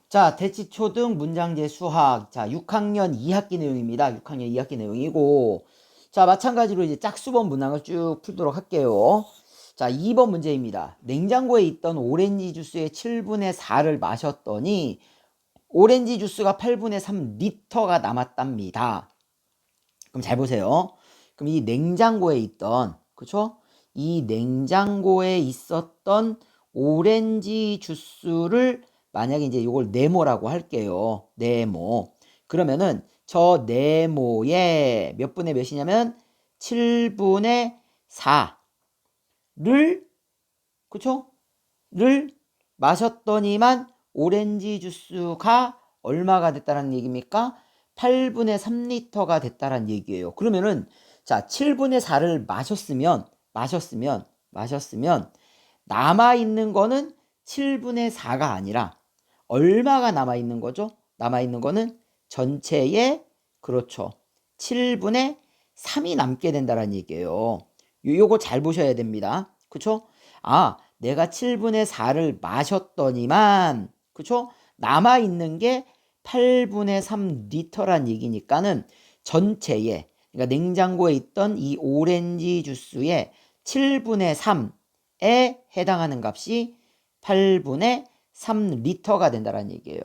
자, 대치초등 문장재 수학. 자, 6학년 2학기 내용입니다. 6학년 2학기 내용이고. 자, 마찬가지로 이제 짝수번 문항을 쭉 풀도록 할게요. 자, 2번 문제입니다. 냉장고에 있던 오렌지 주스의 7분의 4를 마셨더니 오렌지 주스가 8분의 3 리터가 남았답니다. 그럼 잘 보세요. 그럼 이 냉장고에 있던, 그쵸? 이 냉장고에 있었던 오렌지 주스를 만약에 이제 이걸 네모라고 할게요. 네모. 그러면은 저 네모에 몇 분의 몇이냐면 7분의 4를, 그쵸? 를 마셨더니만 오렌지 주스가 얼마가 됐다는 얘기입니까? 8분의 3리터가 됐다는 얘기예요. 그러면은 자, 7분의 4를 마셨으면 남아있는 거는 7분의 4가 아니라 얼마가 남아있는 거죠? 남아있는 거는 전체의, 그렇죠, 7분의 3이 남게 된다는 얘기예요. 요거 잘 보셔야 됩니다. 그쵸? 아, 내가 7분의 4를 마셨더니만, 그쵸? 남아있는 게 8분의 3 리터란 얘기니까는 전체에, 그러니까 냉장고에 있던 이 오렌지 주스의 7분의 3에 해당하는 값이 8분의 3 리터가 된다는 얘기예요.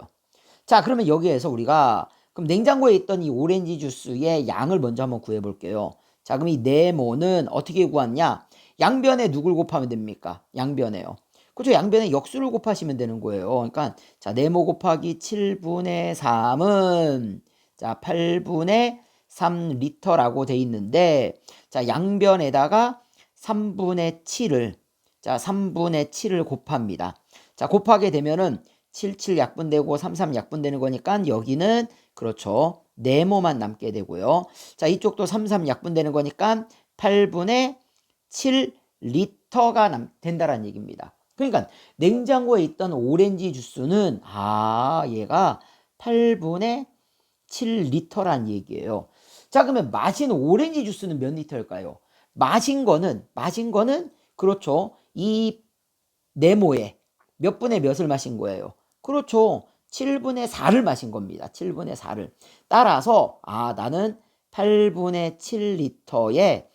자, 그러면 여기에서 우리가 그럼 냉장고에 있던 이 오렌지 주스의 양을 먼저 한번 구해 볼게요. 자, 그럼 이 네모는 어떻게 구하냐? 양변에 누굴 곱하면 됩니까? 양변에요. 그렇죠? 양변에 역수를 곱하시면 되는 거예요. 그러니까 자, 네모 곱하기 7분의 3은 자, 8분의 3 리터라고 돼 있는데, 자, 양변에다가 3분의 7을, 자, 3분의 7을 곱합니다. 자, 곱하게 되면은 77 약분되고 33 약분되는 거니까 여기는, 그렇죠, 네모만 남게 되고요. 자, 이쪽도 33 약분되는 거니까 8분의 7 리터가 된다라는 얘기입니다. 그러니까 냉장고에 있던 오렌지 주스는 얘가 8분의 7 리터란 얘기예요. 자, 그러면 마신 오렌지 주스는 몇 리터일까요? 마신 거는 그렇죠, 이 네모에 몇 분의 몇을 마신 거예요? 그렇죠, 7분의 4를 마신 겁니다. 7분의 4를. 따라서 나는 8분의 7리터에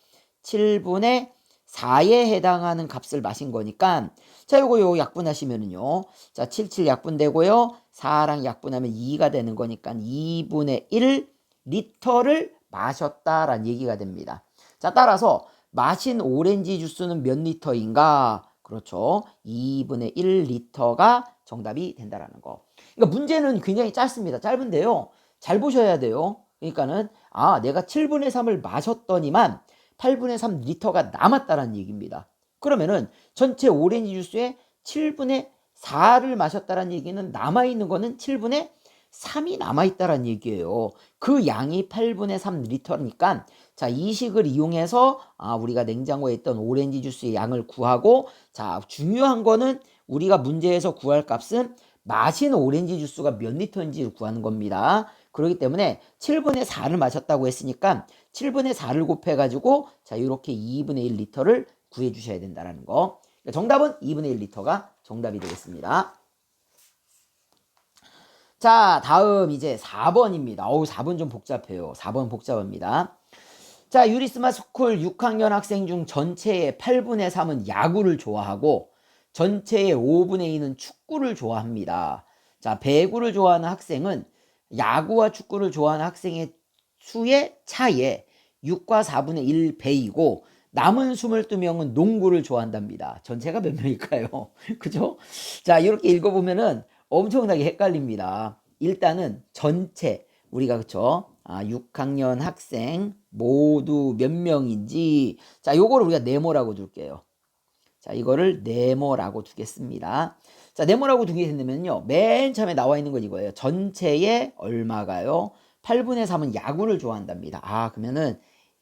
7분의 4에 해당하는 값을 마신 거니까, 자, 요거 약분하시면은요, 자, 77 약분되고요, 4랑 약분하면 2가 되는 거니까 2분의 1 리터를 마셨다라는 얘기가 됩니다. 자, 따라서 마신 오렌지 주스는 몇 리터인가? 그렇죠, 2분의 1 리터가 정답이 된다라는 거. 그러니까 문제는 굉장히 짧습니다. 짧은데요, 잘 보셔야 돼요. 그러니까는 내가 7분의 3을 마셨더니만 8분의 3 리터가 남았다는 얘기입니다. 그러면은 전체 오렌지 주스에 7분의 4를 마셨다는 얘기는 남아있는 거는 7분의 3이 남아있다는 얘기예요. 그 양이 8분의 3 리터니까, 자, 이 식을 이용해서 우리가 냉장고에 있던 오렌지 주스의 양을 구하고, 자, 중요한 거는 우리가 문제에서 구할 값은 마신 오렌지 주스가 몇 리터인지를 구하는 겁니다. 그렇기 때문에 7분의 4를 마셨다고 했으니까 7분의 4를 곱해가지고, 자, 이렇게 2분의 1 리터를 구해주셔야 된다는 거. 그러니까 정답은 2분의 1 리터가 정답이 되겠습니다. 자, 다음 이제 4번입니다. 4번 좀 복잡해요. 4번 복잡합니다. 자, 유리스마 스쿨 6학년 학생 중 전체의 8분의 3은 야구를 좋아하고 전체의 5분의 2는 축구를 좋아합니다. 자, 배구를 좋아하는 학생은 야구와 축구를 좋아하는 학생의 수의 차에 6과 4분의 1 배이고, 남은 22명은 농구를 좋아한답니다. 전체가 몇 명일까요? 그죠? 자, 이렇게 읽어보면은 엄청나게 헷갈립니다. 일단은 전체, 우리가, 그쵸, 6학년 학생 모두 몇 명인지, 자, 요거를 우리가 네모라고 둘게요. 자, 이거를 네모라고 두겠습니다. 자, 네모라고 두게 된다면요, 맨 처음에 나와 있는 건 이거예요. 전체의 얼마가요? 8분의 3은 야구를 좋아한답니다. 그러면은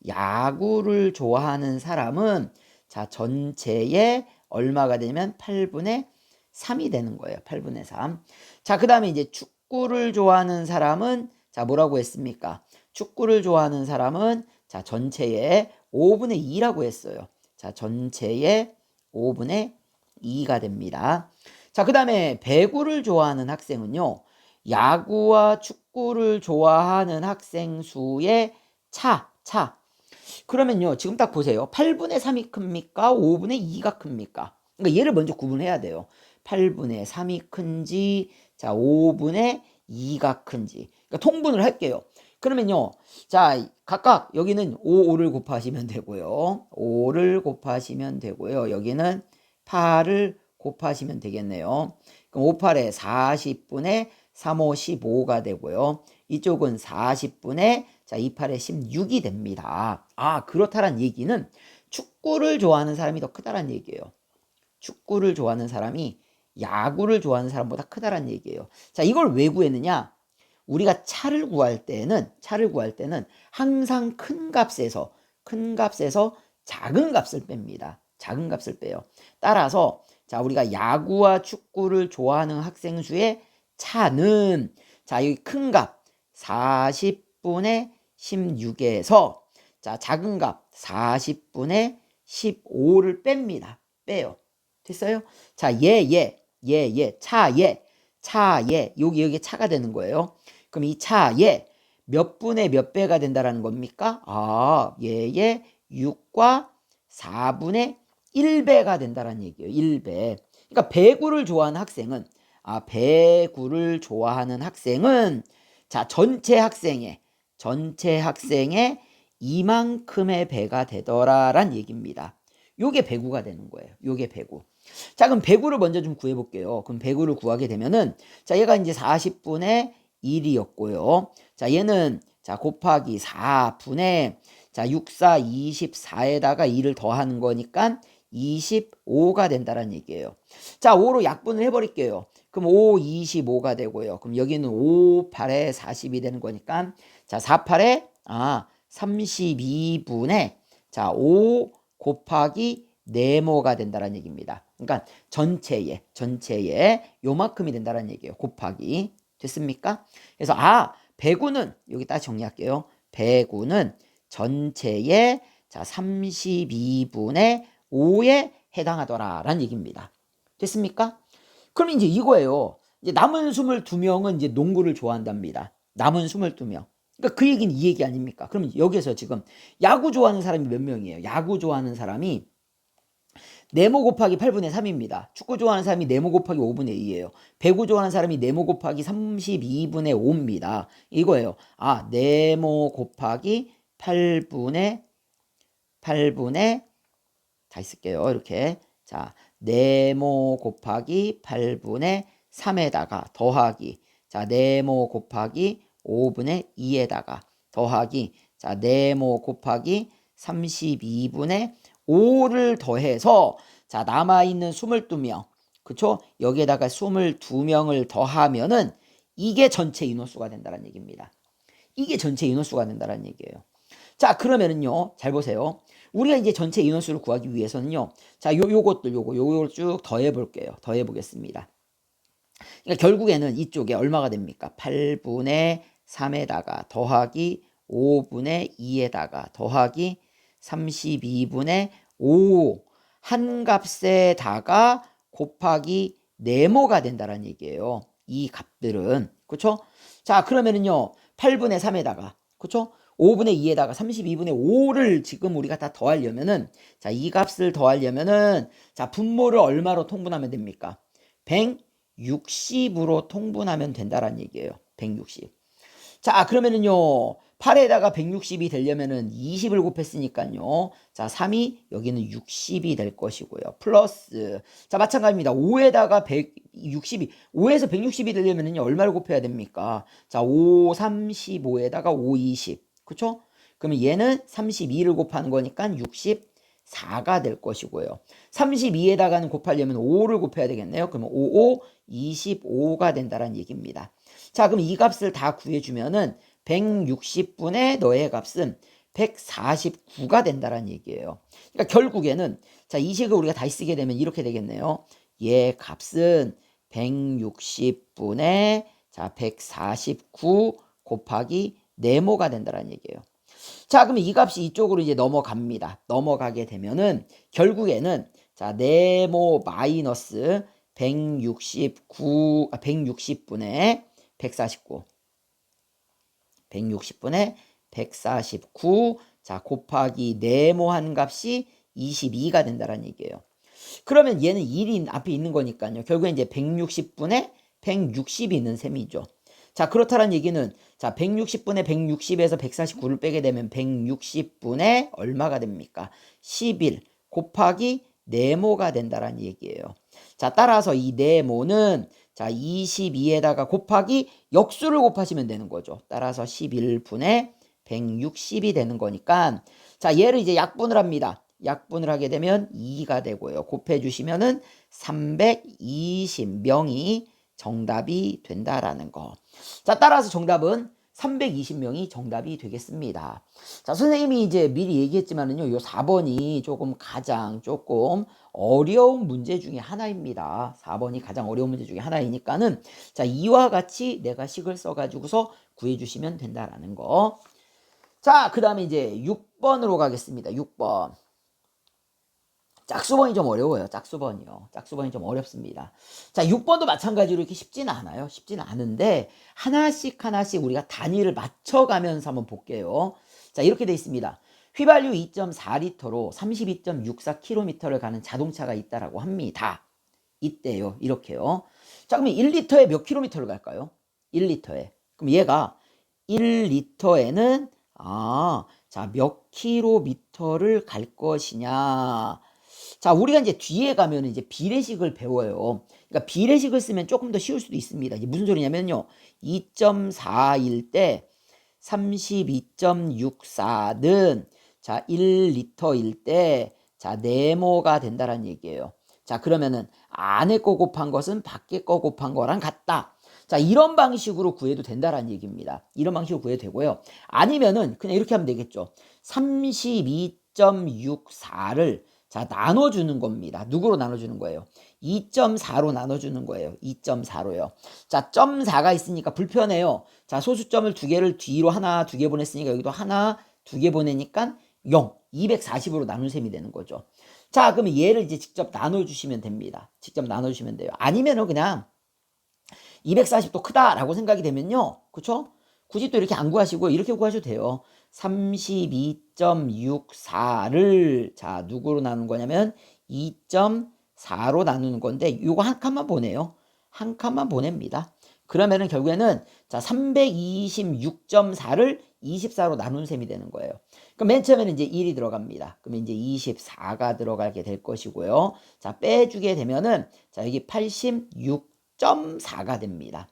야구를 좋아하는 사람은, 자, 전체의 얼마가 되냐면 8분의 3이 되는 거예요. 8분의 3. 자, 그 다음에 이제 축구를 좋아하는 사람은, 자, 뭐라고 했습니까? 축구를 좋아하는 사람은, 자, 전체의 5분의 2라고 했어요. 자, 전체의 5분의 2가 됩니다. 자, 그 다음에 배구를 좋아하는 학생은요, 야구와 축구를 좋아하는 학생 수의 차. 그러면요, 지금 딱 보세요. 8분의 3이 큽니까? 5분의 2가 큽니까? 그러니까 얘를 먼저 구분해야 돼요. 8분의 3이 큰지, 자, 5분의 2가 큰지. 그러니까 통분을 할게요. 그러면요, 자, 각각 여기는 5를 곱하시면 되고요. 5를 곱하시면 되고요. 여기는 8을 곱하시면 되겠네요. 그럼 5, 8에 40분의 3, 5, 15가 되고요. 이쪽은 40분의 자, 2, 8에 16이 됩니다. 아, 그렇다란 얘기는 축구를 좋아하는 사람이 더 크다란 얘기예요. 축구를 좋아하는 사람이 야구를 좋아하는 사람보다 크다란 얘기예요. 자, 이걸 왜 구했느냐? 우리가 차를 구할 때는 항상 큰 값에서 작은 값을 뺍니다. 작은 값을 빼요. 따라서 자, 우리가 야구와 축구를 좋아하는 학생 수의 차는 자, 여기 큰 값 40분의 16에서 자, 작은 값 40분의 15를 뺍니다. 빼요. 됐어요? 자, 차에 여기 차가 되는 거예요. 그럼 이 차에 몇 분의 몇 배가 된다라는 겁니까? 아, 얘의 6과 4분의 1배가 된다라는 얘기예요. 1배. 그러니까 배구를 좋아하는 학생은 자, 전체 학생의 이만큼의 배가 되더라란 얘기입니다. 요게 배구가 되는 거예요. 요게 배구. 자, 그럼 배구를 먼저 좀 구해 볼게요. 그럼 배구를 구하게 되면은 자, 얘가 이제 40분의 1이었고요. 자, 얘는 자, 곱하기 4분의 자, 6, 4, 24에다가 2를 더하는 거니까 25가 된다는 얘기예요. 자, 5로 약분을 해버릴게요. 그럼 5, 25가 되고요. 그럼 여기는 5, 8에 40이 되는 거니까 자, 4, 8에 32분의 자, 5 곱하기 네모가 된다는 얘기입니다. 그러니까 전체에 요만큼이 된다는 얘기예요. 곱하기. 됐습니까? 그래서 배구는 여기 딱 정리할게요. 배구는 전체의 자, 32분의 5에 해당하더라라는 얘기입니다. 됐습니까? 그럼 이제 이거예요. 이제 남은 22명은 이제 농구를 좋아한답니다. 남은 22명. 그러니까 그 얘기는 이 얘기 아닙니까? 그러면 여기서 지금 야구 좋아하는 사람이 몇 명이에요? 야구 좋아하는 사람이 네모 곱하기 8분의 3입니다. 축구 좋아하는 사람이 네모 곱하기 5분의 2예요. 배구 좋아하는 사람이 네모 곱하기 32분의 5입니다. 이거예요. 네모 곱하기 8분의 다시 쓸게요. 이렇게. 자, 네모 곱하기 8분의 3에다가 더하기. 자, 네모 곱하기 5분의 2에다가 더하기. 자, 네모 곱하기 32분의 5를 더해서 자, 남아있는 22명. 그쵸? 여기에다가 22명을 더하면은 이게 전체 인원수가 된다는 얘기입니다. 이게 전체 인원수가 된다는 얘기예요. 자, 그러면은요. 잘 보세요. 우리가 이제 전체 인원수를 구하기 위해서는요. 자, 요걸 쭉 더해 볼게요. 더해 보겠습니다. 그러니까 결국에는 이쪽에 얼마가 됩니까? 8분의 3에다가 더하기 5분의 2에다가 더하기 32분의 5 한 값에다가 곱하기 네모가 된다는 얘기예요. 이 값들은. 그렇죠? 자, 그러면은요. 8분의 3에다가 그렇죠? 5분의 2에다가 32분의 5를 지금 우리가 다 더하려면은 자, 이 값을 더하려면은 자, 분모를 얼마로 통분하면 됩니까? 160으로 통분하면 된다는 얘기예요. 160. 자, 그러면은요. 8에다가 160이 되려면은 20을 곱했으니까요. 자, 3이 여기는 60이 될 것이고요. 플러스 자, 마찬가지입니다. 5에다가 160이 5에서 160이 되려면은 얼마를 곱해야 됩니까? 자, 5 35에다가 5 20. 그쵸? 그러면 얘는 32를 곱하는 거니까 64가 될 것이고요. 32에다가는 곱하려면 5를 곱해야 되겠네요. 그러면 5, 25가 된다는 얘기입니다. 자, 그럼 이 값을 다 구해주면은 160분의 너의 값은 149가 된다는 얘기예요. 그러니까 결국에는 자, 이 식을 우리가 다시 쓰게 되면 이렇게 되겠네요. 얘 값은 160분의 자, 149 곱하기 네모가 된다는 얘기예요. 자, 그러면 이 값이 이쪽으로 이제 넘어갑니다. 넘어가게 되면은 결국에는 자, 네모 마이너스 160분의 149. 160분의 149. 자, 곱하기 네모한 값이 22가 된다는 얘기예요. 그러면 얘는 1이 앞에 있는 거니까요. 결국에 이제 160분의 160이 있는 셈이죠. 자, 그렇다는 얘기는 자, 160분의 160에서 149를 빼게 되면 160분의 얼마가 됩니까? 11 곱하기 네모가 된다는 얘기예요. 자, 따라서 이 네모는 자, 22에다가 곱하기 역수를 곱하시면 되는 거죠. 따라서 11분의 160이 되는 거니까 자, 얘를 이제 약분을 합니다. 약분을 하게 되면 2가 되고요. 곱해 주시면은 320명이 정답이 된다라는 거. 자, 따라서 정답은 320명이 정답이 되겠습니다. 자, 선생님이 이제 미리 얘기했지만은요, 요 4번이 가장 어려운 문제 중에 하나입니다. 4번이 가장 어려운 문제 중에 하나이니까는 자, 이와 같이 내가 식을 써가지고서 구해주시면 된다라는 거. 자, 그 다음에 이제 6번으로 가겠습니다. 6번. 짝수번이 좀 어려워요. 짝수번이요. 짝수번이 좀 어렵습니다. 자, 6번도 마찬가지로 이렇게 쉽지는 않아요. 쉽지는 않은데 하나씩 우리가 단위를 맞춰가면서 한번 볼게요. 자, 이렇게 돼 있습니다. 휘발유 2.4리터로 32.64km를 가는 자동차가 있다라고 합니다. 있대요. 이렇게요. 자, 그러면 1리터에 몇 킬로미터를 갈까요? 1리터에. 그럼 얘가 1리터에는 자, 몇 킬로미터를 갈 것이냐. 자, 우리가 이제 뒤에 가면 이제 비례식을 배워요. 그러니까 비례식을 쓰면 조금 더 쉬울 수도 있습니다. 이게 무슨 소리냐면요. 2.4일 때 32.64는 자, 1리터일 때 자, 네모가 된다는 얘기예요. 자, 그러면은 안에 거 곱한 것은 밖에 거 곱한 거랑 같다. 자, 이런 방식으로 구해도 된다라는 얘기입니다. 이런 방식으로 구해도 되고요. 아니면은 그냥 이렇게 하면 되겠죠. 32.64를 자, 나눠주는 겁니다. 누구로 나눠주는 거예요? 2.4로 나눠주는 거예요. 2.4로요. 자, 0.4가 있으니까 불편해요. 자, 소수점을 두 개를 뒤로 하나, 두 개 보냈으니까 여기도 하나, 두 개 보내니까 0, 240으로 나눈 셈이 되는 거죠. 자, 그러면 얘를 이제 직접 나눠주시면 됩니다. 직접 나눠주시면 돼요. 아니면은 그냥 240도 크다라고 생각이 되면요. 그쵸? 굳이 또 이렇게 안 구하시고 이렇게 구하셔도 돼요. 32.64를 자, 누구로 나누는 거냐면 2.4로 나누는 건데 요거 한 칸만 보내요. 한 칸만 보냅니다. 그러면은 결국에는 자, 326.4를 24로 나눈 셈이 되는 거예요. 그럼 맨 처음에는 이제 1이 들어갑니다. 그러면 이제 24가 들어가게 될 것이고요. 자, 빼주게 되면은 자, 여기 86.4가 됩니다.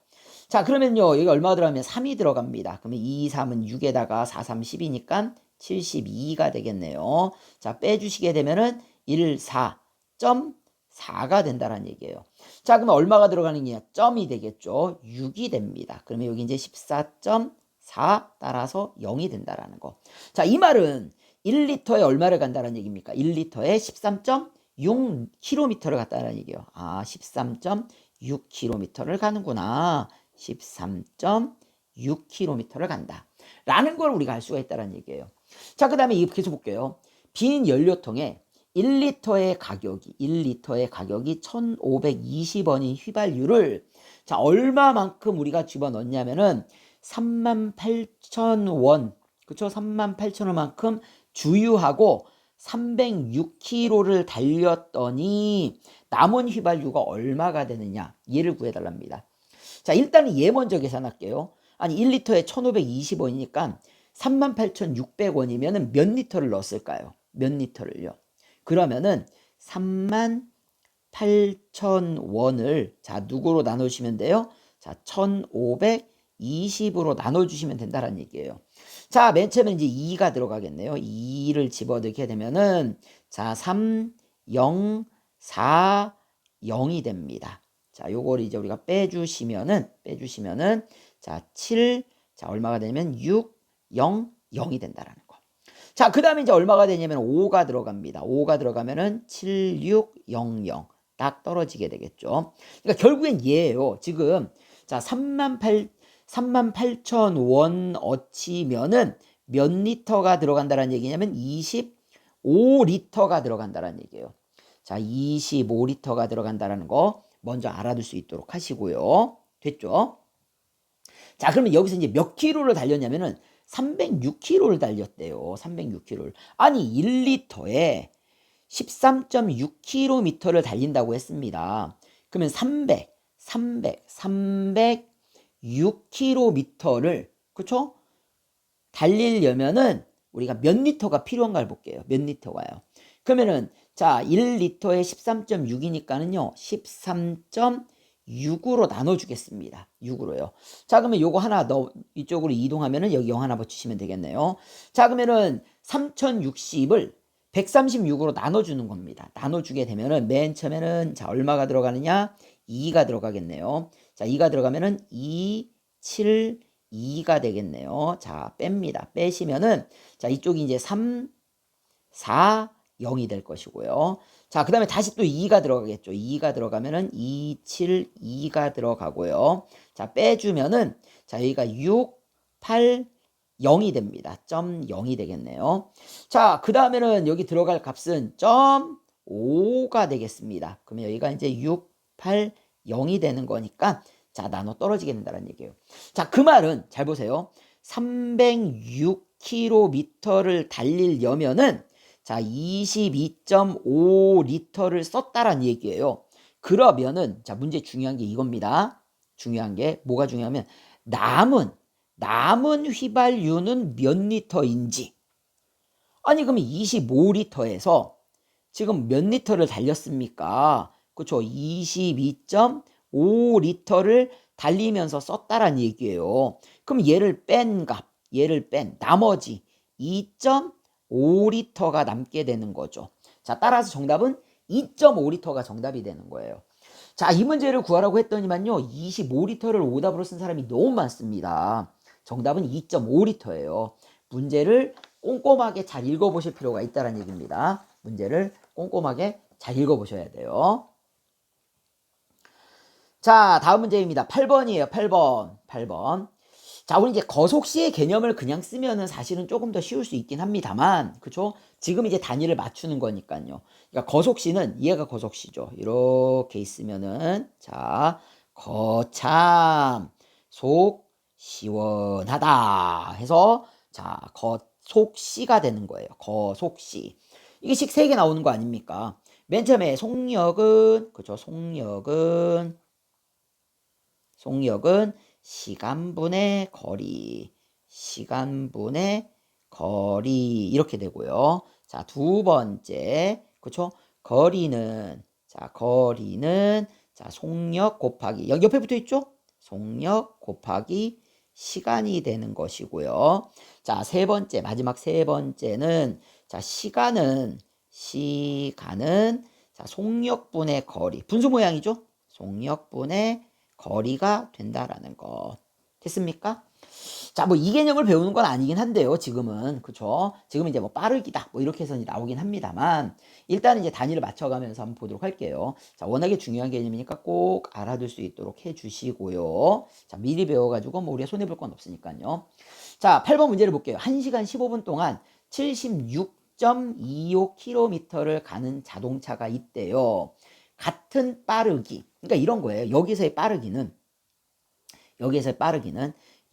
자, 그러면요, 여기 얼마 들어가면 3이 들어갑니다. 그러면 2, 3은 6에다가 4, 3, 10이니까 72가 되겠네요. 자, 빼주시게 되면은 1, 4.4가 된다는 얘기예요. 자, 그러면 얼마가 들어가는 게 점이 되겠죠. 6이 됩니다. 그러면 여기 이제 14.4 따라서 0이 된다라는 거. 자, 이 말은 1리터에 얼마를 간다는 얘기입니까? 1리터에 13.6km를 갔다는 얘기예요. 13.6km를 가는구나. 13.6km를 간다. 라는 걸 우리가 알 수가 있다는 얘기예요. 자, 그 다음에 계속 볼게요. 빈 연료통에 1리터의 가격이 1,520원인 휘발유를 자, 얼마만큼 우리가 집어넣냐면은 38,000원, 그쵸? 38,000원만큼 주유하고 306km를 달렸더니 남은 휘발유가 얼마가 되느냐, 얘를 구해달랍니다. 자, 일단은 얘 먼저 계산할게요. 아니, 1리터에 1,520원이니까 38,600원이면 몇 리터를 넣었을까요? 몇 리터를요? 그러면은 38,000원을 자, 누구로 나누시면 돼요? 자, 1,520으로 나눠주시면 된다는 얘기예요. 자, 맨 처음에 이제 2가 들어가겠네요. 2를 집어넣게 되면은 자, 3, 0, 4, 0이 됩니다. 자, 요걸 이제 우리가 빼주시면은 자, 7, 자, 얼마가 되냐면 6, 0, 0이 된다라는 거. 자, 그 다음에 이제 얼마가 되냐면 5가 들어갑니다. 5가 들어가면은 7, 6, 0, 0. 딱 떨어지게 되겠죠. 그러니까 결국엔 얘예요. 지금 자, 38,000원 어치면은 몇 리터가 들어간다는 얘기냐면 25리터가 들어간다는 얘기예요. 자, 25리터가 들어간다는 거 먼저 알아둘 수 있도록 하시고요. 됐죠? 자, 그러면 여기서 이제 몇 킬로를 달렸냐면은 306킬로를 달렸대요. 306킬로를. 아니, 1리터에 13.6km를 달린다고 했습니다. 그러면 306km를, 그쵸? 달리려면은 우리가 몇 리터가 필요한가를 볼게요. 몇 리터가요. 그러면은, 자, 1리터에 13.6이니까는요, 13.6으로 나눠주겠습니다. 6으로요. 자, 그러면 요거 하나 이쪽으로 이동하면은 여기 0 하나 붙이시면 되겠네요. 자, 그러면은 3060을 136으로 나눠주는 겁니다. 나눠주게 되면은 맨 처음에는 자, 얼마가 들어가느냐? 2가 들어가겠네요. 자, 2가 들어가면은 2, 7, 2가 되겠네요. 자, 뺍니다. 빼시면은 자, 이쪽이 이제 3, 4, 0이 될 것이고요. 자, 그 다음에 다시 또 2가 들어가겠죠. 2가 들어가면은 2, 7, 2가 들어가고요. 자, 빼주면은 자, 여기가 6, 8, 0이 됩니다. 0이 되겠네요. 자, 그 다음에는 여기 들어갈 값은 5가 되겠습니다. 그러면 여기가 이제 6, 8, 0이 되는 거니까 자, 나눠 떨어지게 된다는 얘기예요. 자, 그 말은 잘 보세요. 306km를 달리려면은 자, 22.5리터를 썼다란 얘기예요. 그러면은 자, 문제 중요한 게 이겁니다. 중요한 게 뭐가 중요하면 남은 휘발유는 몇 리터인지. 아니, 그러면 25리터에서 지금 몇 리터를 달렸습니까? 그렇죠. 22.5리터를 달리면서 썼다란 얘기예요. 그럼 얘를 뺀 나머지 2.5리터가 남게 되는 거죠. 자, 따라서 정답은 2.5리터가 정답이 되는 거예요. 자, 이 문제를 구하라고 했더니만요, 25리터를 오답으로 쓴 사람이 너무 많습니다. 정답은 2.5리터예요. 문제를 꼼꼼하게 잘 읽어보실 필요가 있다는 얘기입니다. 문제를 꼼꼼하게 잘 읽어보셔야 돼요. 자, 다음 문제입니다. 8번이에요. 8번. 자, 우리 이제 거속시의 개념을 그냥 쓰면은 사실은 조금 더 쉬울 수 있긴 합니다만, 그쵸? 지금 이제 단위를 맞추는 거니까요. 그러니까 거속시는 얘가 거속시죠. 이렇게 있으면은, 자, 거참, 속, 시원하다 해서, 자, 거속시가 되는 거예요. 거속시. 이게 식 3개 나오는 거 아닙니까? 맨 처음에 속력은, 그쵸? 속력은 시간분의 거리 이렇게 되고요. 자, 두 번째, 그쵸? 거리는 자, 속력 곱하기 옆에 붙어 있죠? 속력 곱하기 시간이 되는 것이고요. 자, 마지막 세 번째는 자, 시간은 자, 속력분의 거리, 분수 모양이죠? 속력분의 거리가 된다라는 거. 됐습니까? 자, 뭐 이 개념을 배우는 건 아니긴 한데요. 지금은. 그쵸? 지금은 이제 뭐 빠르기다. 뭐 이렇게 해서 나오긴 합니다만 일단 이제 단위를 맞춰가면서 한번 보도록 할게요. 자, 워낙에 중요한 개념이니까 꼭 알아둘 수 있도록 해주시고요. 자, 미리 배워가지고 뭐 우리가 손해볼 건 없으니까요. 자, 8번 문제를 볼게요. 1시간 15분 동안 76.25km를 가는 자동차가 있대요. 같은 빠르기. 그러니까 이런 거예요.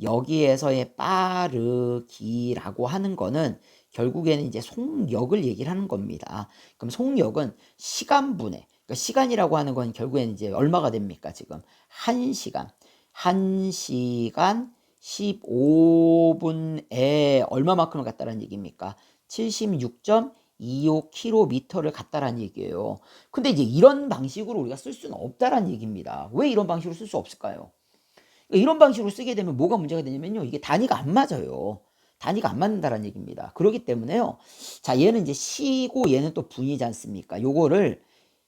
여기서의 빠르기라고 하는 거는 결국에는 이제 속력을 얘기를 하는 겁니다. 그럼 속력은 시간분의, 그러니까 시간이라고 하는 건 결국에는 이제 얼마가 됩니까? 지금 1시간 15분에 얼마만큼을 갔다는 얘기입니까? 76.25km를 갔다라는 얘기예요. 근데 이제 이런 방식으로 우리가 쓸 수는 없다라는 얘기입니다. 왜 이런 방식으로 쓸 수 없을까요? 이런 방식으로 쓰게 되면 뭐가 문제가 되냐면요. 이게 단위가 안 맞아요. 단위가 안 맞는다라는 얘기입니다. 그렇기 때문에요. 자, 얘는 이제 시고 얘는 또 분이지 않습니까? 요거를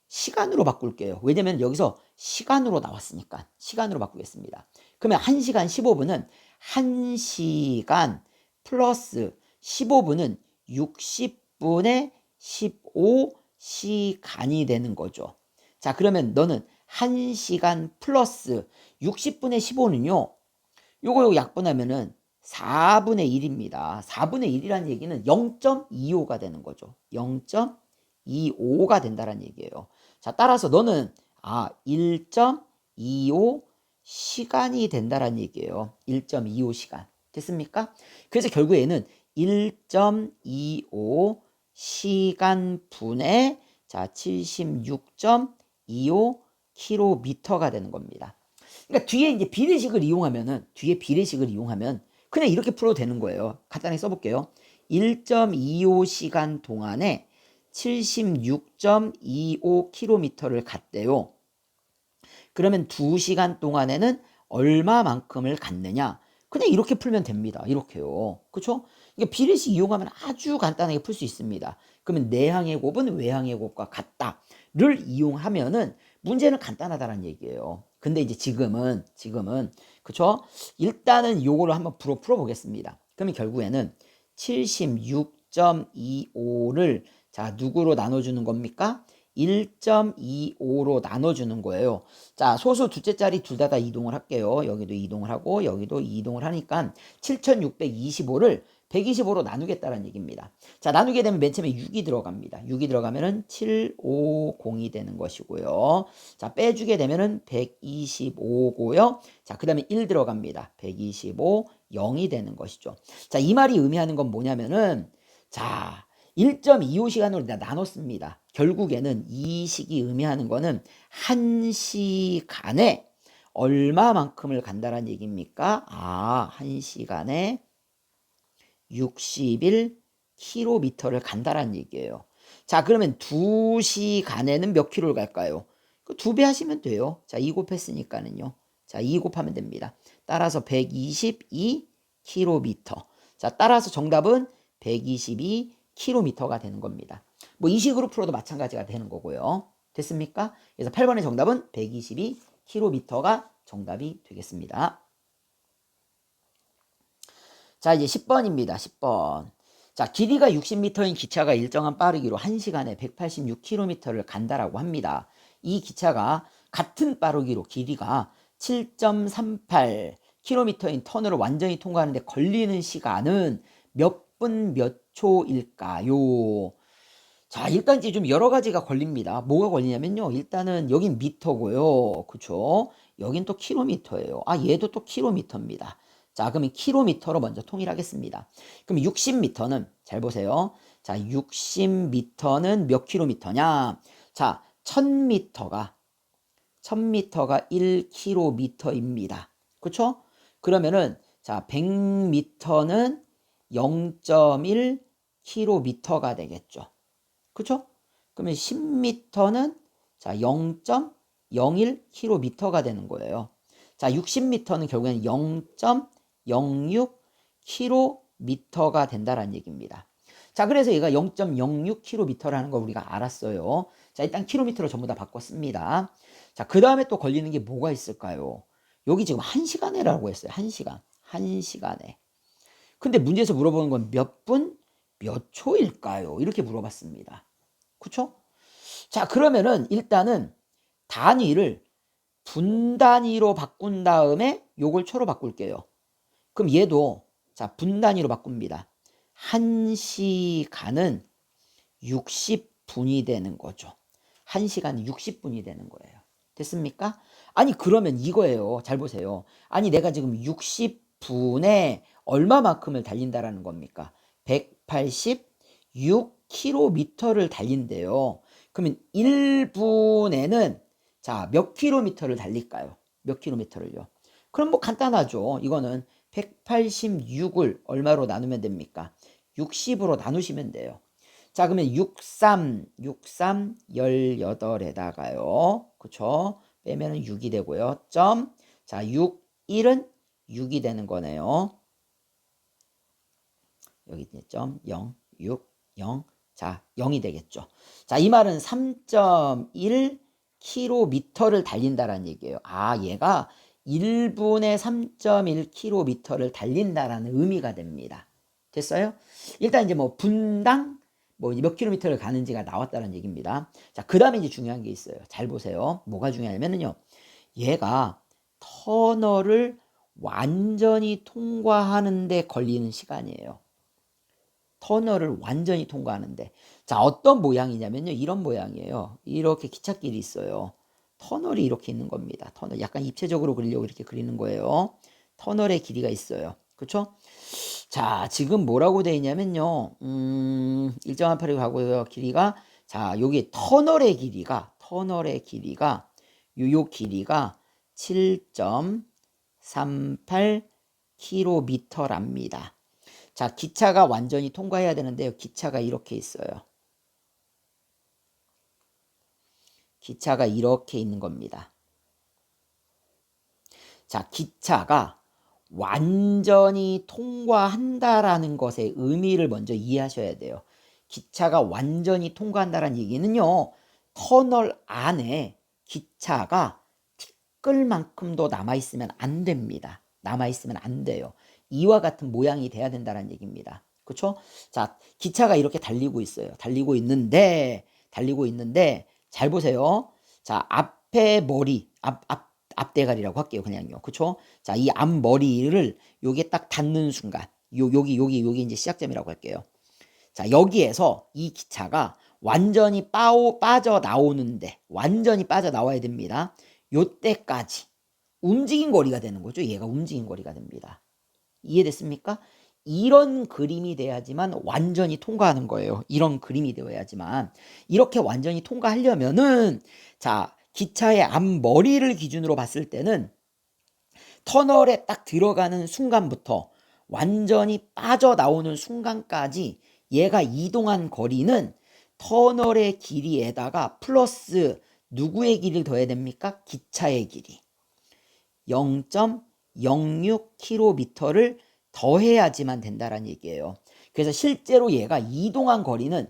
시간으로 바꿀게요. 왜냐면 여기서 시간으로 나왔으니까 시간으로 바꾸겠습니다. 그러면 1시간 15분은 1시간 플러스 15분은 60분의 15시간이 되는 거죠. 자, 그러면 너는 1시간 플러스 60분의 15는요. 요거 약분하면은 4분의 1입니다. 4분의 1이라는 얘기는 0.25가 되는 거죠. 0.25가 된다는 얘기예요. 자, 따라서 너는 1.25 시간이 된다라는 얘기예요. 1.25시간. 됐습니까? 그래서 결국에는 1.25 시간분의 자 76.25km가 되는 겁니다. 그러니까 뒤에 이제 비례식을 이용하면 그냥 이렇게 풀어도 되는 거예요. 간단하게 써볼게요. 1.25시간 동안에 76.25km를 갔대요. 그러면 2시간 동안에는 얼마만큼을 갔느냐? 그냥 이렇게 풀면 됩니다. 이렇게요. 그렇죠? 이게 비례식 이용하면 아주 간단하게 풀 수 있습니다. 그러면 내항의 곱은 외항의 곱과 같다를 이용하면은 문제는 간단하다는 얘기예요. 근데 이제 지금은 그렇죠? 일단은 요거를 한번 풀어보겠습니다. 그러면 결국에는 76.25를 자 누구로 나눠주는 겁니까? 1.25로 나눠주는 거예요. 자, 소수 두째 자리 둘 다 이동을 할게요. 여기도 이동을 하고 여기도 이동을 하니까 7625를 125로 나누겠다는 얘기입니다. 자, 나누게 되면 맨 처음에 6이 들어갑니다. 6이 들어가면은 750이 되는 것이고요. 자, 빼주게 되면은 125고요. 자, 그 다음에 1 들어갑니다. 125, 0이 되는 것이죠. 자, 이 말이 의미하는 건 뭐냐면은 자, 1.25시간으로 나눴습니다. 결국에는 이 식이 의미하는 거는 1시간에 얼마만큼을 간다는 얘기입니까? 1시간에 61km를 간다는 얘기예요. 자, 그러면 2시간에는 몇 킬로를 갈까요? 그 2배 하시면 돼요. 자, 2 곱했으니까는요. 자, 2 곱하면 됩니다. 따라서 122km. 자, 따라서 정답은 122km가 되는 겁니다. 뭐 이 식으로 풀어도 마찬가지가 되는 거고요. 됐습니까? 그래서 8번의 정답은 122km가 정답이 되겠습니다. 자, 이제 10번입니다. 10번. 자, 길이가 60m인 기차가 일정한 빠르기로 1시간에 186km를 간다라고 합니다. 이 기차가 같은 빠르기로 길이가 7.38km인 터널을 완전히 통과하는데 걸리는 시간은 몇 분 몇 초일까요? 자, 일단 이제 좀 여러 가지가 걸립니다. 뭐가 걸리냐면요. 일단은 여긴 미터고요. 그쵸? 여긴 또 킬로미터예요. 얘도 또 킬로미터입니다. 자, 그러면 킬로미터로 먼저 통일하겠습니다. 그럼 60m는 잘 보세요. 자, 60m는 몇 킬로미터냐? 자, 1000m가 1km입니다. 그쵸? 그러면은 자, 100m는 0.1km가 되겠죠. 그쵸? 그러면 10m는 자 0.01km가 되는 거예요. 자, 60m는 결국에는 0.06km가 된다는 얘기입니다. 자, 그래서 얘가 0.06km라는 걸 우리가 알았어요. 자, 일단 킬로미터로 전부 다 바꿨습니다. 자, 그 다음에 또 걸리는 게 뭐가 있을까요? 여기 지금 1시간에라고 했어요. 1시간. 1시간에. 근데 문제에서 물어보는 건 몇 분, 몇 초일까요? 이렇게 물어봤습니다. 그쵸? 자, 그러면은 일단은 단위를 분 단위로 바꾼 다음에 요걸 초로 바꿀게요. 그럼 얘도 자, 분 단위로 바꿉니다. 1시간은 60분이 되는 거죠. 1시간은 60분이 되는 거예요. 됐습니까? 아니, 그러면 이거예요. 잘 보세요. 아니, 내가 지금 60분에 얼마만큼을 달린다라는 겁니까? 186km를 달린대요. 그러면 1분에는 자, 몇 킬로미터를 달릴까요? 몇 킬로미터를요? 그럼 뭐 간단하죠. 이거는 186을 얼마로 나누면 됩니까? 60으로 나누시면 돼요. 자, 그러면 63, 18에다가요. 그쵸? 빼면은 6이 되고요. 점. 자, 6, 1은 6이 되는 거네요. 여기 있네. 점, 0, 6, 0. 자, 0이 되겠죠. 자, 이 말은 3.1km를 달린다라는 얘기예요. 얘가 1분에 3.1km를 달린다라는 의미가 됩니다. 됐어요? 일단 이제 뭐 분당 뭐 이제 몇 킬로미터를 가는지가 나왔다는 얘기입니다. 자, 그 다음에 이제 중요한 게 있어요. 잘 보세요. 뭐가 중요하냐면요. 얘가 터널을 완전히 통과하는데 걸리는 시간이에요. 터널을 완전히 통과하는데. 자, 어떤 모양이냐면요. 이런 모양이에요. 이렇게 기찻길이 있어요. 터널이 이렇게 있는 겁니다. 터널 약간 입체적으로 그리려고 이렇게 그리는 거예요. 터널의 길이가 있어요. 그렇죠? 자, 지금 뭐라고 돼 있냐면요. 1.18이 가고요. 길이가 자, 여기 터널의 길이가 요 길이가 7.38km랍니다. 자, 기차가 완전히 통과해야 되는데요. 기차가 이렇게 있어요. 기차가 이렇게 있는 겁니다. 자, 기차가 완전히 통과한다라는 것의 의미를 먼저 이해하셔야 돼요. 기차가 완전히 통과한다라는 얘기는요. 터널 안에 기차가 티끌만큼도 남아있으면 안 됩니다. 남아있으면 안 돼요. 이와 같은 모양이 돼야 된다는 얘기입니다. 그렇죠? 자, 기차가 이렇게 달리고 있어요. 달리고 있는데 잘 보세요. 자, 앞에 머리, 앞대가리라고 할게요. 그냥요. 그쵸? 자, 이 앞머리를 요게 딱 닿는 순간, 여기 이제 시작점이라고 할게요. 자, 여기에서 이 기차가 완전히 빠져나오는데, 완전히 빠져나와야 됩니다. 요때까지 움직인 거리가 되는 거죠. 얘가 움직인 거리가 됩니다. 이해됐습니까? 이런 그림이 돼야지만 완전히 통과하는 거예요. 이런 그림이 되어야지만. 이렇게 완전히 통과하려면은, 자, 기차의 앞머리를 기준으로 봤을 때는 터널에 딱 들어가는 순간부터 완전히 빠져나오는 순간까지 얘가 이동한 거리는 터널의 길이에다가 플러스 누구의 길이를 더해야 됩니까? 기차의 길이. 0.06km를 더해야지만 된다는 얘기예요. 그래서 실제로 얘가 이동한 거리는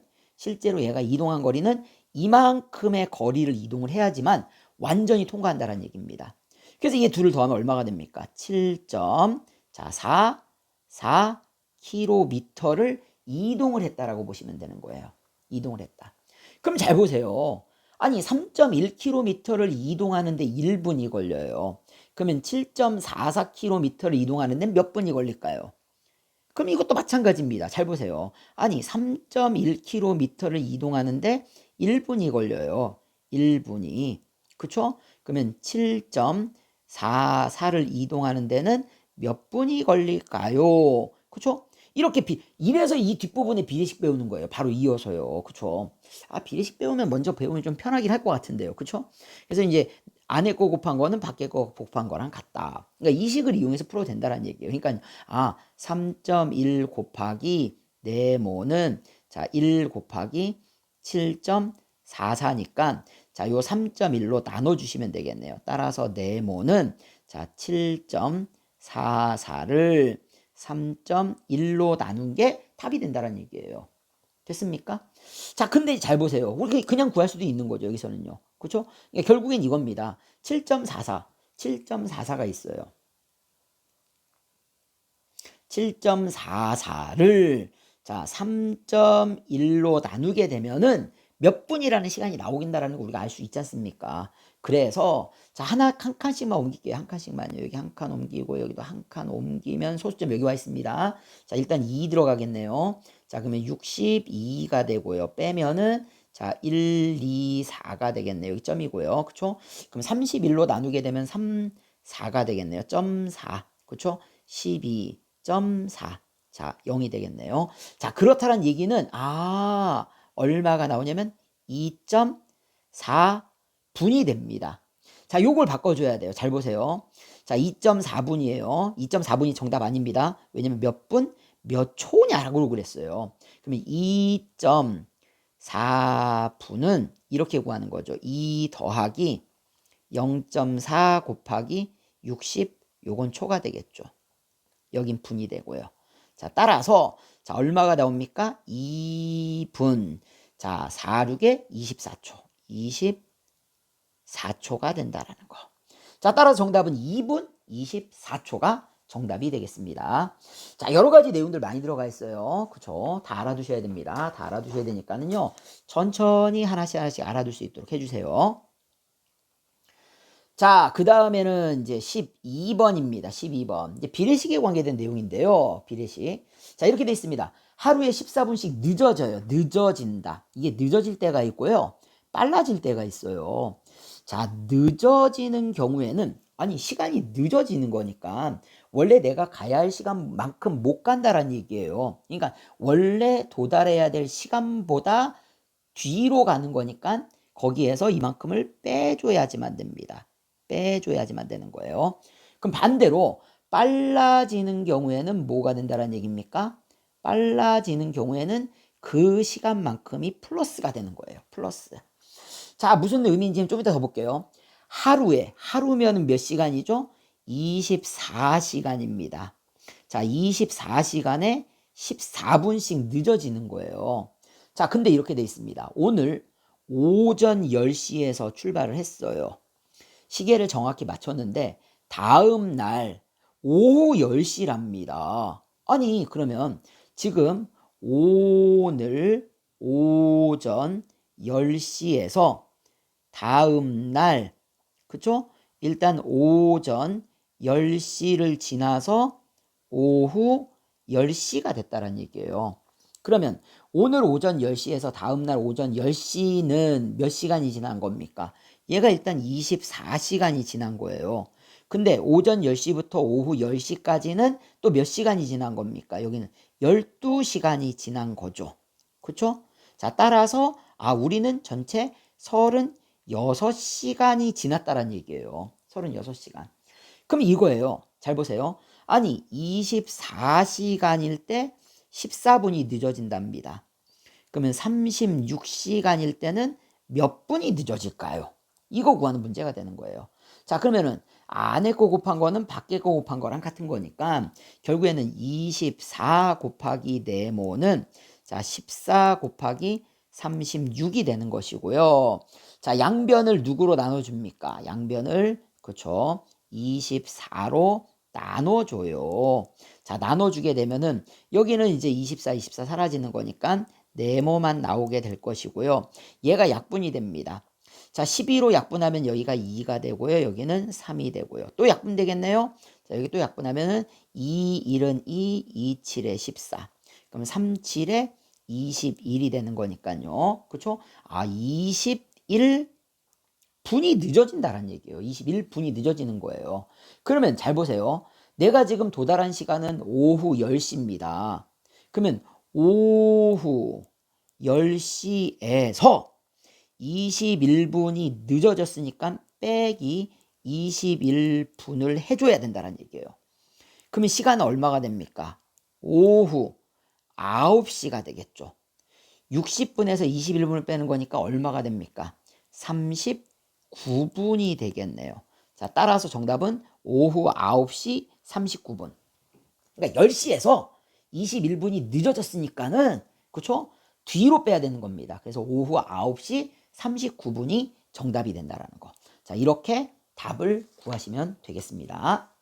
이만큼의 거리를 이동을 해야지만 완전히 통과한다는 얘기입니다. 그래서 이 둘을 더하면 얼마가 됩니까? 7.44km를 이동을 했다라고 보시면 되는 거예요. 이동을 했다. 그럼 잘 보세요. 아니 3.1km를 이동하는데 1분이 걸려요. 그러면 7.44km를 이동하는데 몇 분이 걸릴까요? 그럼 이것도 마찬가지입니다. 잘 보세요. 아니 3.1km를 이동하는데 1분이 걸려요. 1분이. 그쵸? 그러면 7.44를 이동하는 데는 몇 분이 걸릴까요? 그쵸? 이렇게 이래서 이 뒷부분에 비례식 배우는 거예요. 바로 이어서요. 그쵸? 아, 비례식 배우면 먼저 배우면 좀 편하긴 할 것 같은데요. 그쵸? 그래서 이제 안에 거 곱한 거는 밖에 거 곱한 거랑 같다. 그러니까 이 식을 이용해서 풀어도 된다는 얘기예요. 그러니까 3.1 곱하기 네모는 자, 1 곱하기 7.44니까 자, 요 3.1로 나눠 주시면 되겠네요. 따라서 네모는 자, 7.44를 3.1로 나눈 게 답이 된다는 얘기예요. 됐습니까? 자, 근데 잘 보세요. 우리 그냥 구할 수도 있는 거죠. 여기서는요. 그렇죠? 그러니까 결국엔 이겁니다. 7.44가 있어요. 7.44를 자, 3.1로 나누게 되면은 몇 분이라는 시간이 나오긴다라는 걸 우리가 알 수 있지 않습니까? 그래서 자, 한 칸씩만 옮길게요. 한 칸씩만요. 여기 한 칸 옮기고 여기도 한 칸 옮기면 소수점 여기 와 있습니다. 자, 일단 2 들어가겠네요. 자, 그러면 62가 되고요. 빼면은 자, 1, 2, 4가 되겠네요. 여기 점이고요. 그쵸? 그럼 31로 나누게 되면 4가 되겠네요. 0.4. 그쵸? 12.4. 자, 0이 되겠네요. 자, 그렇다는 얘기는 얼마가 나오냐면 2.4분이 됩니다. 자, 요걸 바꿔줘야 돼요. 잘 보세요. 자, 2.4분이에요. 2.4분이 정답 아닙니다. 왜냐면 몇 분? 몇 초냐라고 그랬어요. 그러면 2.4분은 이렇게 구하는 거죠. 2 더하기 0.4 곱하기 60, 요건 초가 되겠죠. 여긴 분이 되고요. 자, 따라서 자, 얼마가 나옵니까? 2분. 자, 4, 6에 24초. 24초가 된다라는 거. 자, 따라서 정답은 2분 24초가 정답이 되겠습니다. 자, 여러 가지 내용들 많이 들어가 있어요. 그쵸? 다 알아두셔야 됩니다. 다 알아두셔야 되니까는요. 천천히 하나씩 알아둘 수 있도록 해주세요. 자, 그 다음에는 이제 12번입니다. 12번. 이제 비례식에 관계된 내용인데요. 비례식. 자, 이렇게 돼 있습니다. 하루에 14분씩 늦어져요. 늦어진다. 이게 늦어질 때가 있고요. 빨라질 때가 있어요. 자, 늦어지는 경우에는 아니 시간이 늦어지는 거니까 원래 내가 가야 할 시간만큼 못 간다라는 얘기예요. 그러니까 원래 도달해야 될 시간보다 뒤로 가는 거니까 거기에서 이만큼을 빼줘야지만 됩니다. 빼줘야지만 되는 거예요. 그럼 반대로 빨라지는 경우에는 뭐가 된다는 얘기입니까? 빨라지는 경우에는 그 시간만큼이 플러스가 되는 거예요. 플러스. 자, 무슨 의미인지 좀 이따 더 볼게요. 하루면 몇 시간이죠? 24시간입니다. 자, 24시간에 14분씩 늦어지는 거예요. 자, 근데 이렇게 돼 있습니다. 오늘 오전 10시에서 출발을 했어요. 시계를 정확히 맞췄는데 다음 날 오후 10시랍니다. 아니, 그러면 지금 오늘 오전 10시에서 다음 날, 그쵸? 일단 오전 10시를 지나서 오후 10시가 됐다는 얘기예요. 그러면 오늘 오전 10시에서 다음날 오전 10시는 몇 시간이 지난 겁니까? 얘가 일단 24시간이 지난 거예요. 근데 오전 10시부터 오후 10시까지는 또 몇 시간이 지난 겁니까? 여기는 12시간이 지난 거죠. 그쵸? 자, 따라서 우리는 전체 36시간이 지났다는 얘기예요. 36시간. 그럼 이거예요. 잘 보세요. 아니 24시간일 때 14분이 늦어진답니다. 그러면 36시간일 때는 몇 분이 늦어질까요? 이거 구하는 문제가 되는 거예요. 자, 그러면은 안에 거 곱한 거는 밖에 거 곱한 거랑 같은 거니까 결국에는 24 곱하기 네모는 자 14 곱하기 36이 되는 것이고요. 자, 양변을 누구로 나눠줍니까? 양변을 그렇죠. 24로 나눠줘요. 자, 나눠주게 되면은 여기는 이제 24 사라지는 거니까 네모만 나오게 될 것이고요. 얘가 약분이 됩니다. 자, 12로 약분하면 여기가 2가 되고요. 여기는 3이 되고요. 또 약분 되겠네요. 자, 여기 또 약분하면은 2, 1은 2, 2, 7에 14. 그럼 3, 7에 21이 되는 거니까요. 그렇죠? 21 분이 늦어진다는 얘기예요. 21분이 늦어지는 거예요. 그러면 잘 보세요. 내가 지금 도달한 시간은 오후 10시입니다. 그러면 오후 10시에서 21분이 늦어졌으니까 빼기 21분을 해줘야 된다는 얘기예요. 그러면 시간은 얼마가 됩니까? 오후 9시가 되겠죠. 60분에서 21분을 빼는 거니까 얼마가 됩니까? 39분이 되겠네요. 자, 따라서 정답은 오후 9시 39분. 그러니까 10시에서 21분이 늦어졌으니까는 그렇죠? 뒤로 빼야 되는 겁니다. 그래서 오후 9시 39분이 정답이 된다라는 거. 자, 이렇게 답을 구하시면 되겠습니다.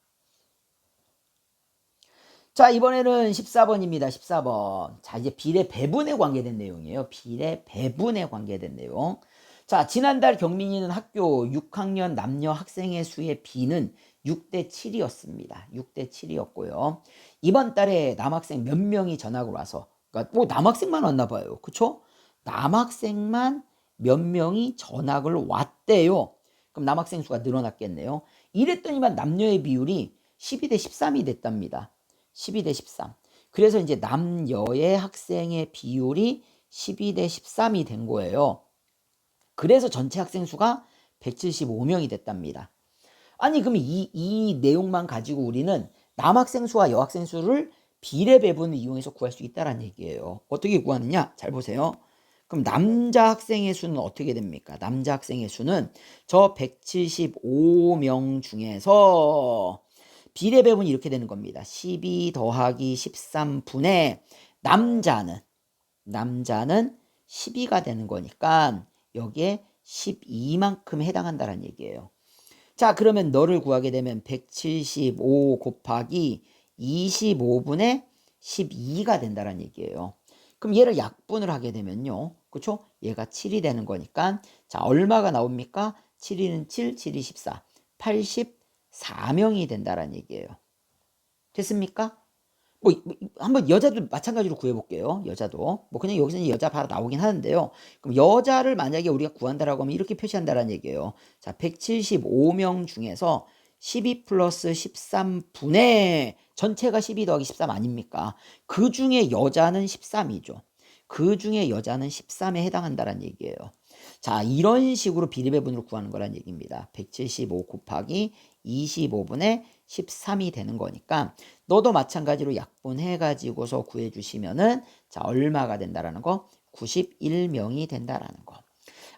자, 이번에는 14번입니다. 14번. 자, 이제 비례 배분에 관계된 내용이에요. 비례 배분에 관계된 내용. 자, 지난달 경민이는 학교 6학년 남녀 학생의 수의 비는 6대 7이었습니다. 6대 7이었고요. 이번 달에 남학생 몇 명이 전학을 와서, 그러니까 뭐 남학생만 왔나 봐요. 그쵸? 남학생만 몇 명이 전학을 왔대요. 그럼 남학생 수가 늘어났겠네요. 이랬더니만 남녀의 비율이 12대 13이 됐답니다. 12대 13. 그래서 이제 남여의 학생의 비율이 12대 13이 된 거예요. 그래서 전체 학생 수가 175명이 됐답니다. 아니, 그럼 이 내용만 가지고 우리는 남학생 수와 여학생 수를 비례 배분을 이용해서 구할 수 있다는 얘기예요. 어떻게 구하느냐? 잘 보세요. 그럼 남자 학생의 수는 어떻게 됩니까? 남자 학생의 수는 저 175명 중에서 비례 배분이 이렇게 되는 겁니다. 12 더하기 13분의 남자는 12가 되는 거니까 여기에 12만큼 해당한다는 얘기예요. 자, 그러면 너를 구하게 되면 175 곱하기 25분의 12가 된다는 얘기예요. 그럼 얘를 약분을 하게 되면요. 그렇죠? 얘가 7이 되는 거니까 자, 얼마가 나옵니까? 7, 7, 7이 14. 84명이 된다는 얘기예요. 됐습니까? 한번 여자도 마찬가지로 구해볼게요. 여자도. 그냥 여기서는 여자 바로 나오긴 하는데요. 그럼 여자를 만약에 우리가 구한다라고 하면 이렇게 표시한다라는 얘기예요. 자, 175명 중에서 12 플러스 13분의 전체가 12 더하기 13 아닙니까? 그 중에 여자는 13이죠. 그 중에 여자는 13에 해당한다라는 얘기예요. 자, 이런 식으로 비례배분으로 구하는 거란 얘기입니다. 175 곱하기 25분의 13이 되는 거니까 너도 마찬가지로 약분해가지고서 구해주시면은 자, 얼마가 된다라는 거? 91명이 된다라는 거.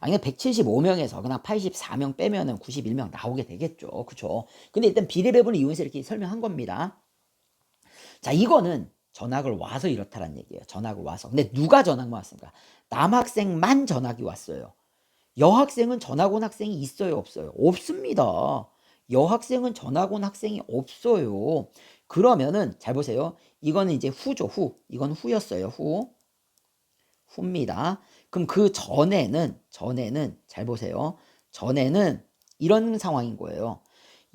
아니, 175명에서 그냥 84명 빼면은 91명 나오게 되겠죠. 그쵸? 근데 일단 비례배분을 이용해서 이렇게 설명한 겁니다. 자, 이거는 전학을 와서 이렇다란 얘기예요. 전학을 와서. 근데 누가 전학만 왔습니까? 남학생만 전학이 왔어요. 여학생은 전학 온 학생이 있어요, 없어요? 없습니다. 여학생은 전학 온 학생이 없어요. 그러면은 잘 보세요. 이거는 이제 후죠, 후. 이건 후였어요, 후. 후입니다. 그럼 그 전에는 잘 보세요. 전에는 이런 상황인 거예요.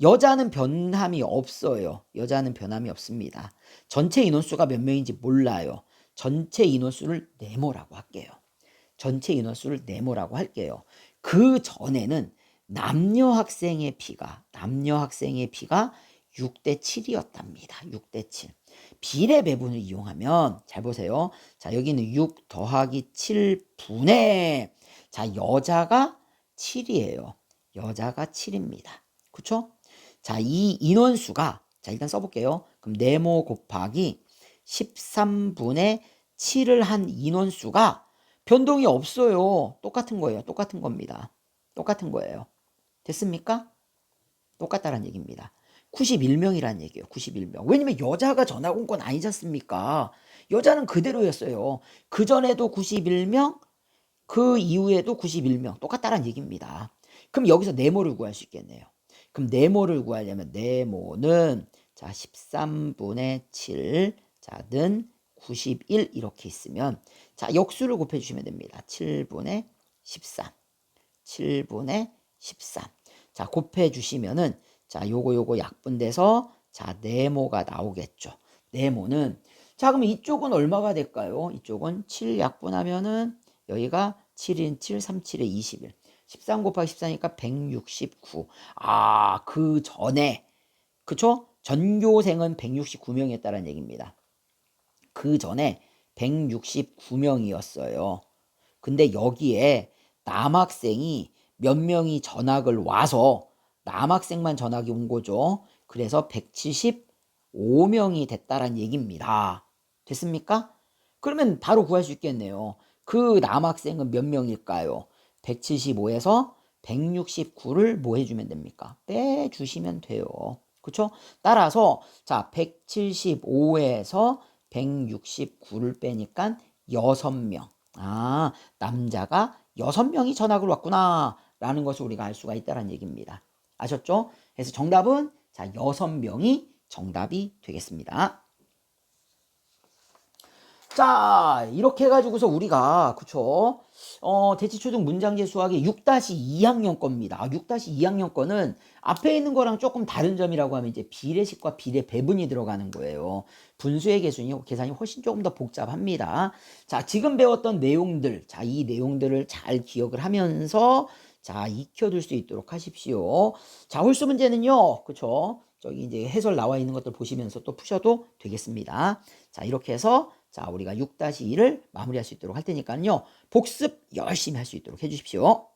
여자는 변함이 없어요. 여자는 변함이 없습니다. 전체 인원수가 몇 명인지 몰라요. 전체 인원수를 네모라고 할게요. 전체 인원수를 네모라고 할게요. 그 전에는 남녀 학생의 비가 6대 7이었답니다. 6대 7. 비례 배분을 이용하면 잘 보세요. 자, 여기는 6 더하기 7분의 자, 여자가 7이에요. 여자가 7입니다. 그쵸? 자, 이 인원수가 자, 일단 써볼게요. 그럼 네모 곱하기 13분의 7을 한 인원수가 변동이 없어요. 똑같은 거예요. 똑같은 겁니다. 똑같은 거예요. 됐습니까? 똑같다는 얘기입니다. 91명이라는 얘기예요. 91명. 왜냐면 여자가 전학 온 건 아니지 않습니까? 여자는 그대로였어요. 그전에도 91명, 그 이후에도 91명. 똑같다는 얘기입니다. 그럼 여기서 네모를 구할 수 있겠네요. 그럼 네모를 구하려면 네모는 자 13분의 7 자는 91 이렇게 있으면 자 역수를 곱해주시면 됩니다. 7분의 13 7분의 13 자 곱해주시면은 자 요거 약분돼서 자 네모가 나오겠죠. 네모는 자 그럼 이쪽은 얼마가 될까요? 이쪽은 7 약분하면은 여기가 7인 7, 3, 7에 21 13 곱하기 14니까 169. 아, 그 전에 그쵸? 전교생은 169명이었다는 얘기입니다. 그 전에 169명이었어요. 근데 여기에 남학생이 몇 명이 전학을 와서 남학생만 전학이 온 거죠. 그래서 175명이 됐다는 얘기입니다. 됐습니까? 그러면 바로 구할 수 있겠네요. 그 남학생은 몇 명일까요? 175에서 169를 뭐 해주면 됩니까? 빼주시면 돼요. 그쵸? 따라서 자 175에서 169를 빼니까 6명. 아, 남자가 6명이 전학을 왔구나 라는 것을 우리가 알 수가 있다는 얘기입니다. 아셨죠? 그래서 정답은 자 6명이 정답이 되겠습니다. 자 이렇게 해가지고서 우리가 그쵸 대치초등 문장제 수학의 6-2학년 겁니다. 6-2학년 거는 앞에 있는 거랑 조금 다른 점이라고 하면 이제 비례식과 비례 배분이 들어가는 거예요. 분수의 계산이 훨씬 조금 더 복잡합니다. 자 지금 배웠던 내용들 자 이 내용들을 잘 기억을 하면서 자 익혀둘 수 있도록 하십시오. 자 홀수 문제는요 그쵸 저기 이제 해설 나와 있는 것들 보시면서 또 푸셔도 되겠습니다. 자 이렇게 해서 자 우리가 6-2를 마무리할 수 있도록 할 테니까요. 복습 열심히 할 수 있도록 해주십시오.